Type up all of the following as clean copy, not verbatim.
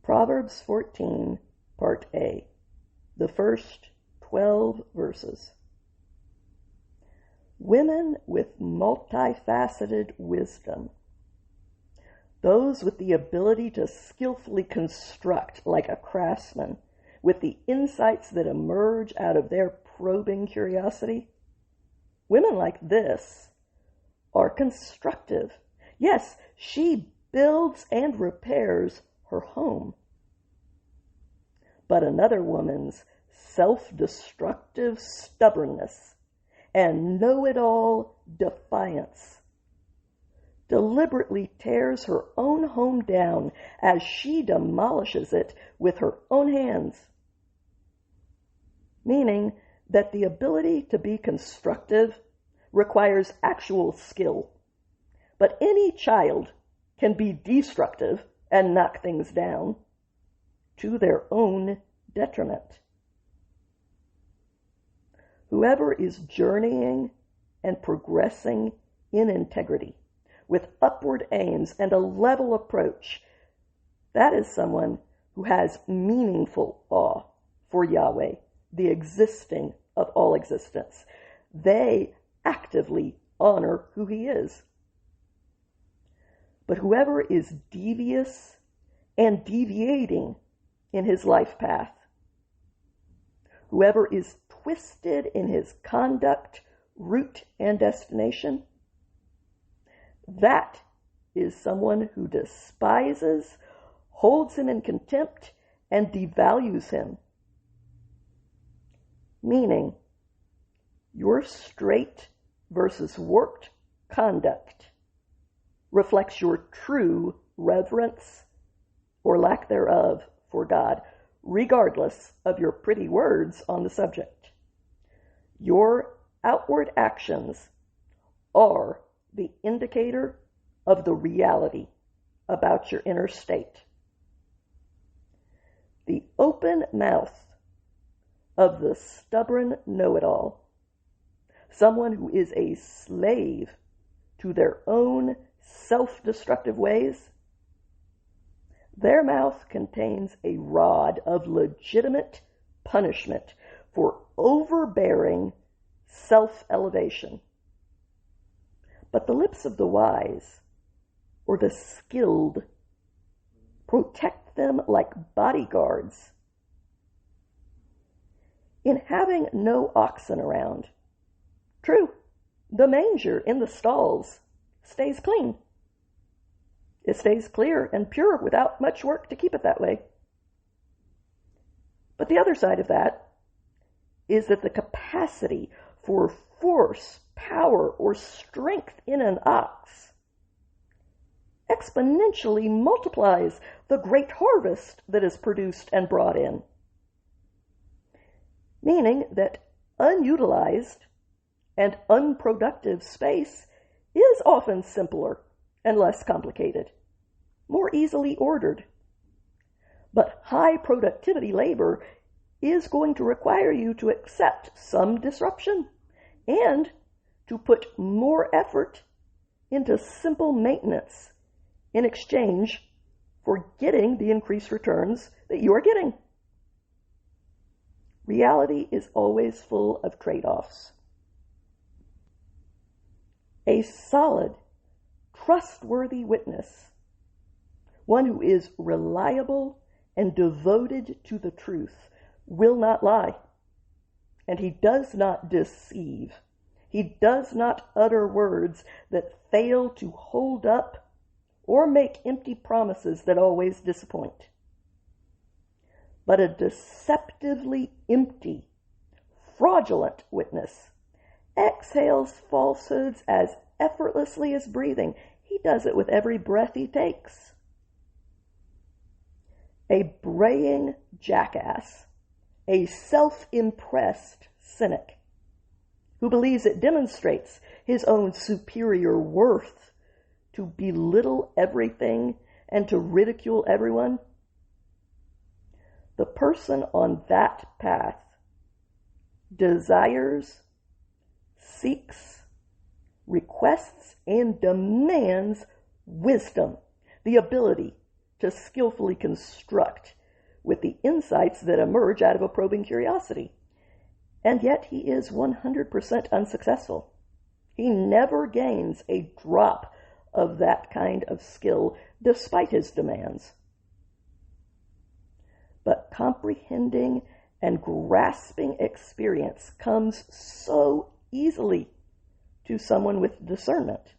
Proverbs 14, Part A, the first 12 verses. Women with multifaceted wisdom, those with the ability to skillfully construct like a craftsman, with the insights that emerge out of their probing curiosity. Women like this are constructive. Yes, she builds and repairs her home. But another woman's self-destructive stubbornness and know-it-all defiance deliberately tears her own home down as she demolishes it with her own hands. Meaning that the ability to be constructive requires actual skill. But any child can be destructive and knock things down to their own detriment. Whoever is journeying and progressing in integrity, with upward aims and a level approach, that is someone who has meaningful awe for Yahweh, the existing of all existence. They actively honor who he is. But whoever is devious and deviating in his life path, whoever is twisted in his conduct, route, and destination, that is someone who despises, holds him in contempt, and devalues him. Meaning, your straight versus warped conduct reflects your true reverence or lack thereof for God, regardless of your pretty words on the subject. Your outward actions are the indicator of the reality about your inner state. The open mouth of the stubborn know-it-all, someone who is a slave to their own self-destructive ways, their mouth contains a rod of legitimate punishment for overbearing self-elevation. But the lips of the wise, or the skilled, protect them like bodyguards. In having no oxen around, true, the manger in the stalls stays clean. It stays clear and pure without much work to keep it that way. But the other side of that is that the capacity for force, power, or strength in an ox exponentially multiplies the great harvest that is produced and brought in. Meaning that unutilized and unproductive space is often simpler and less complicated, more easily ordered. But high productivity labor is going to require you to accept some disruption and to put more effort into simple maintenance in exchange for getting the increased returns that you are getting. Reality is always full of trade-offs. A solid, trustworthy witness, one who is reliable and devoted to the truth, will not lie, and he does not deceive. He does not utter words that fail to hold up or make empty promises that always disappoint. But a deceptively empty, fraudulent witness exhales falsehoods as effortlessly as breathing. He does it with every breath he takes. A braying jackass, a self-impressed cynic, who believes it demonstrates his own superior worth to belittle everything and to ridicule everyone. The person on that path desires, seeks, requests, and demands wisdom, the ability to skillfully construct with the insights that emerge out of a probing curiosity. And yet he is 100% unsuccessful. He never gains a drop of that kind of skill despite his demands. But comprehending and grasping experience comes so easily to someone with discernment.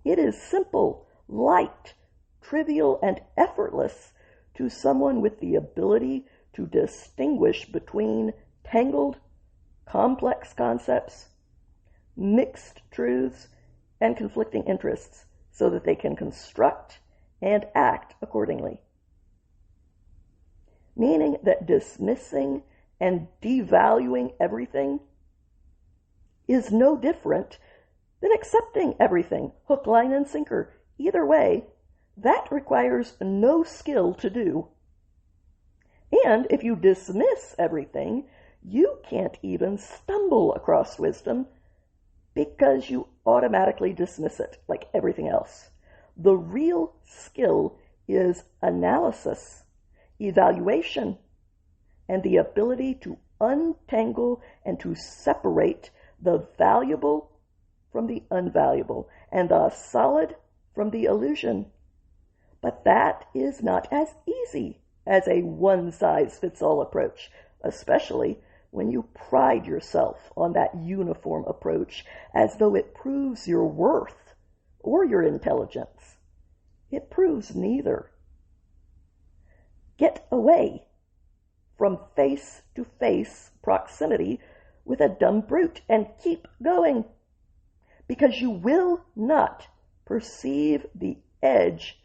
It is simple, light, trivial, and effortless to someone with the ability to distinguish between tangled, complex concepts, mixed truths, and conflicting interests so that they can construct and act accordingly. Meaning that dismissing and devaluing everything is no different than accepting everything, hook, line, and sinker. Either way, that requires no skill to do. And if you dismiss everything, you can't even stumble across wisdom because you automatically dismiss it like everything else. The real skill is analysis, evaluation, and the ability to untangle and to separate the valuable from the unvaluable and the solid from the illusion. But that is not as easy as a one-size-fits-all approach, especially when you pride yourself on that uniform approach as though it proves your worth or your intelligence. It proves neither. Get away from face-to-face proximity with a dumb brute and keep going, because you will not perceive the edge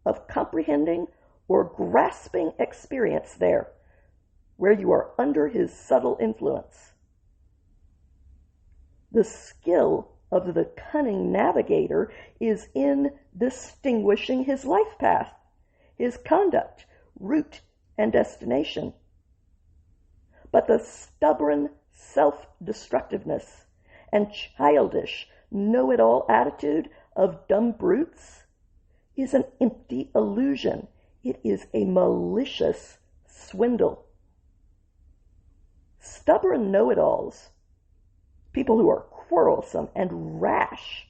of comprehending or grasping experience there, where you are under his subtle influence. The skill of the cunning navigator is in distinguishing his life path, his conduct, route, and destination. But the stubborn self-destructiveness and childish know-it-all attitude of dumb brutes is an empty illusion. It is a malicious swindle. Stubborn know-it-alls, people who are quarrelsome and rash,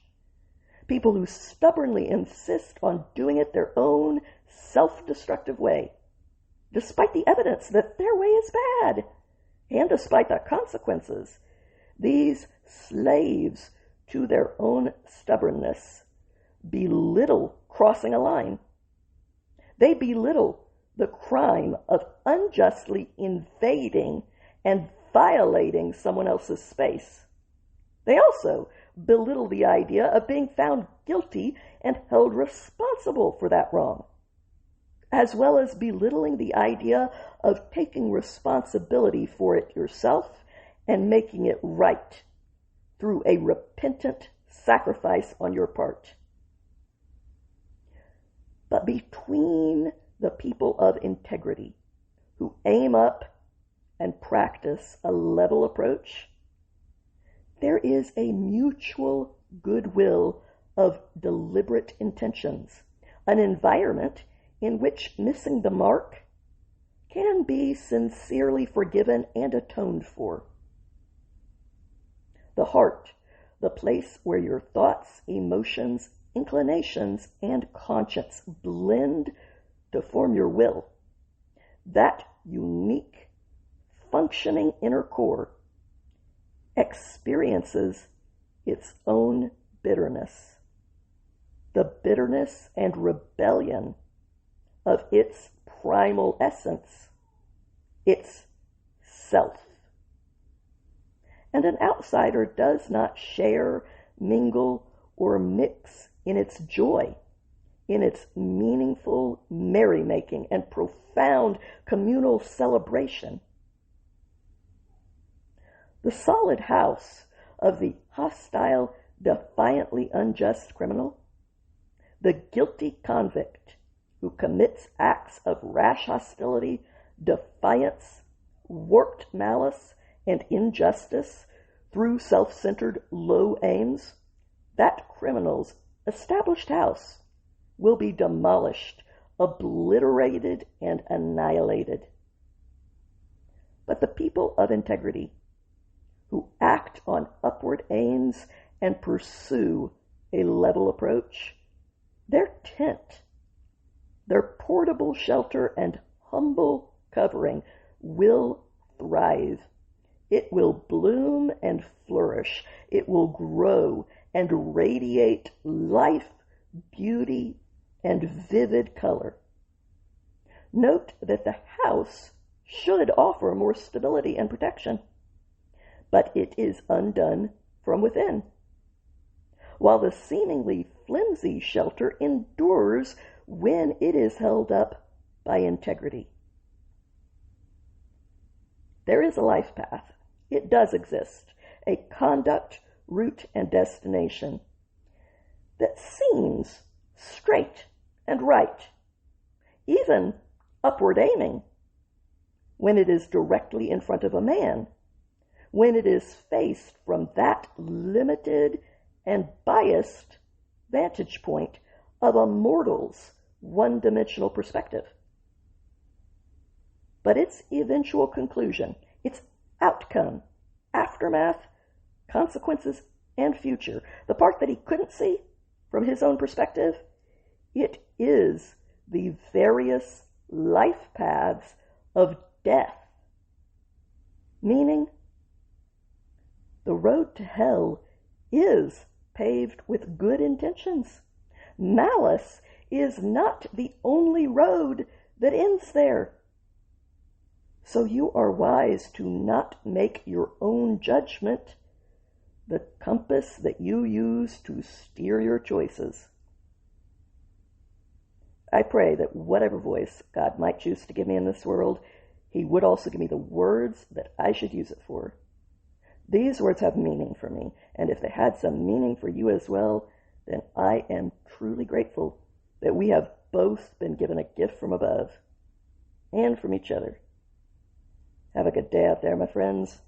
people who stubbornly insist on doing it their own self-destructive way, despite the evidence that their way is bad, and despite the consequences, these slaves to their own stubbornness belittle crossing a line. They belittle the crime of unjustly invading and violating someone else's space. They also belittle the idea of being found guilty and held responsible for that wrong, as well as belittling the idea of taking responsibility for it yourself and making it right through a repentant sacrifice on your part. But between the people of integrity who aim up and practice a level approach, there is a mutual goodwill of deliberate intentions, an environment in which missing the mark can be sincerely forgiven and atoned for. The heart, the place where your thoughts, emotions, inclinations, and conscience blend to form your will, that unique, functioning inner core experiences its own bitterness, the bitterness and rebellion of its primal essence, its self. And an outsider does not share, mingle, or mix in its joy, in its meaningful merrymaking and profound communal celebration. The solid house of the hostile, defiantly unjust criminal, the guilty convict who commits acts of rash hostility, defiance, warped malice, and injustice through self-centered low aims, that criminal's established house will be demolished obliterated and annihilated. But the people of integrity, who act on upward aims and pursue a level approach, their tent, their portable shelter and humble covering will thrive. It will bloom and flourish. It will grow and radiate life, beauty, and vivid color. Note that the house should offer more stability and protection, but it is undone from within, while the seemingly flimsy shelter endures when it is held up by integrity. There is a life path. It does exist, a conduct, route, and destination that seems straight and right, even upward aiming, when it is directly in front of a man, when it is faced from that limited and biased vantage point of a mortal's one-dimensional perspective. But its eventual conclusion, its outcome, aftermath, consequences, and future, the part that he couldn't see from his own perspective, it is the various life paths of death. Meaning, the road to hell is paved with good intentions. Malice is not the only road that ends there. So you are wise to not make your own judgment the compass that you use to steer your choices. I pray that whatever voice God might choose to give me in this world, He would also give me the words that I should use it for. These words have meaning for me, and if they had some meaning for you as well, then I am truly grateful that we have both been given a gift from above and from each other. Have a good day out there, my friends.